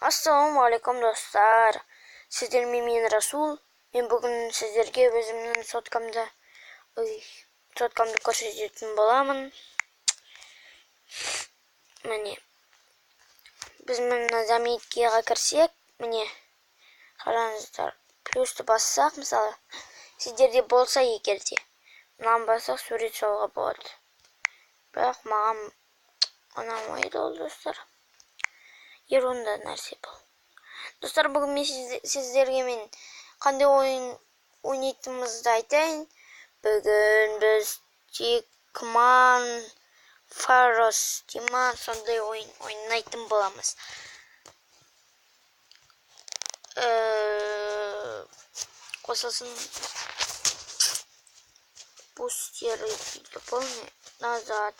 Ассалаумағалейкум достар. Сіздермен мен Расул. Мен бүгін сіздерге өзімнің соткамды көрсететін боламын. Міне. Біз мына заметкеге кірсек, міне. Қараңыздар. Плюсті бассақ, мысалы, сіздерде болса егерде. Мынаны бассақ сурет салуға болады. Бірақ маған ұнамайды ол достар. Ерунда нәрсе бұл. Достар, бүгін мен сіздерге мен қандай ойын ойнайтынымызды айтайын. Бүгін біз Тикман, Фарос, Тиман сондай ойын ойнайтын боламыз. Қосылсын. Пустер полный. Назад.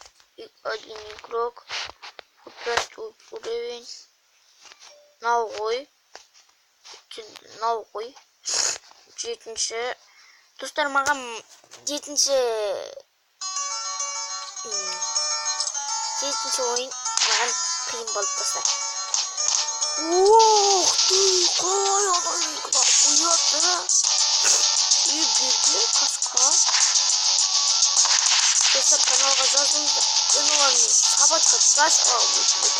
Один игрок. Опять уровень. Новый. Жетінші. Достар, маған жетінші ойын маған қиын болып достар. Ох ты, қалай адамға қояды. Берге қасқа. Достар, каналға жазыңыздар. Каналармен сабатқа қасқа өтіліп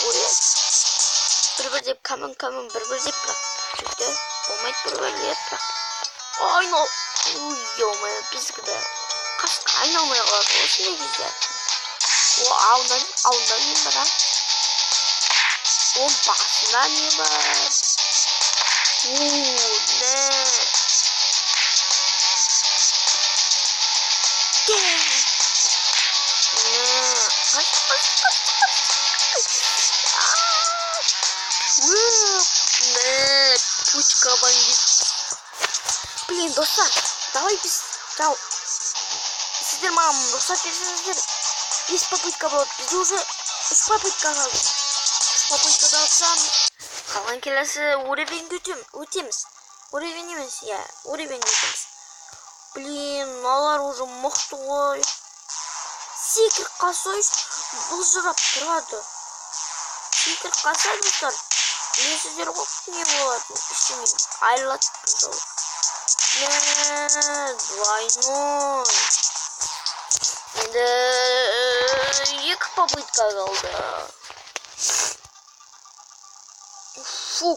бір деп камын бір деп бірақ жүрді. Болмайды бір деп бірақ. Айнал. Ой, біздігі қасқа айналмай қалады. Осындай кезде. Ауында не бар? Басында не бар? Пучка бандит. Блин, достар, давай біз сіздер маған рұқсат берсеңіздер 5 попытка болады. Бізде уже 3 попытка қалды. 3 попыткада алсам қалған келесі уровеньге өтеміз. Уровень емес, уровеньге өтеміз. Блин, алар уже мықты ғой. Секір қасой бұлжырап тұрады. Секір қасай достар. Мен сіздер қоқты не болады? Іштемен айрылатып жол. Двойной. Енді екі попытка қалды. Фу.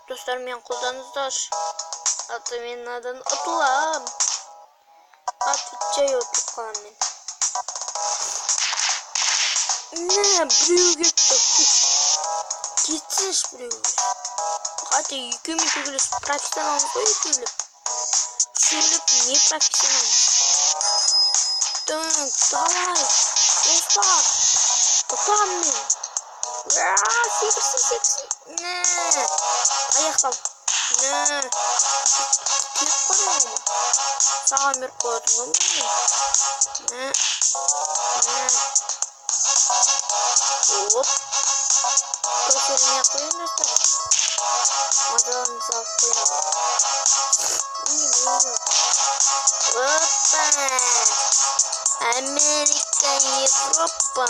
Достар, мен қолданыздар. Аты мен надан ұтылам. Отвечай өтіп қалам мен. Біреу кетті. Кетсінші біреу. Хотя екеумен түгіліс профессионалмыз ғой екеуліп. Үшеуліп не профессионалмыз. Так, давай. Достар. Ұтам мен. Секірсін. Аяқтал. Кет қоймау ма? Саған беріп қойатын ғой мен. Оп. Көтеріне қойын достар. Мазаларын салып қойын. Опа. Америка, Европа,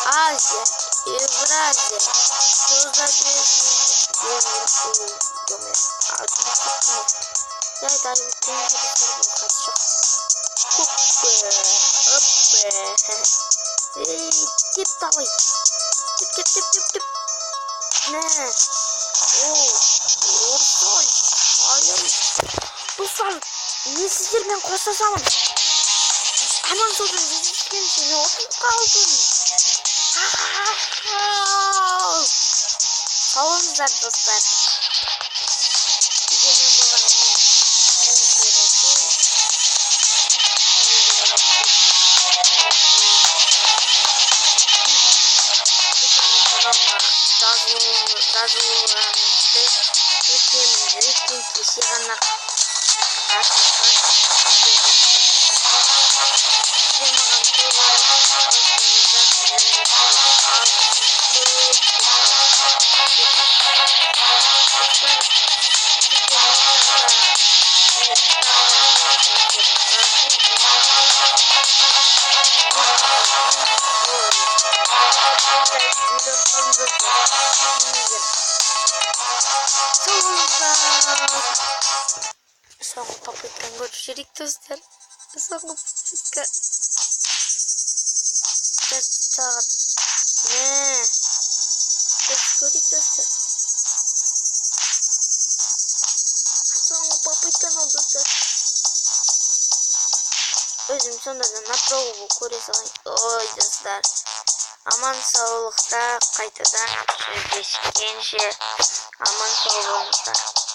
Азия, Евразия. Что за безумие? Я даже не знаю, что тип давай. Тип. Урсой. Достар, мен сіздермен қоштасамын. Аман жолдан жүзген сені отырып қалдым. Салыңыздар достар. Сіздермен болған жазылғаныңызды өтемін. Рейтинг кеше ғана Soğuk paprikadan görüşürük dostlar. Soğuk paprika. 4 saat. Ne? Görüşürük dostlar. Soğuk paprika ne dostlar? Özüm sonradan naprovu koruyorsan. Oy dostlar. Aman sağlıkta kaytadan görüşkенше. Aman sağlığınızda.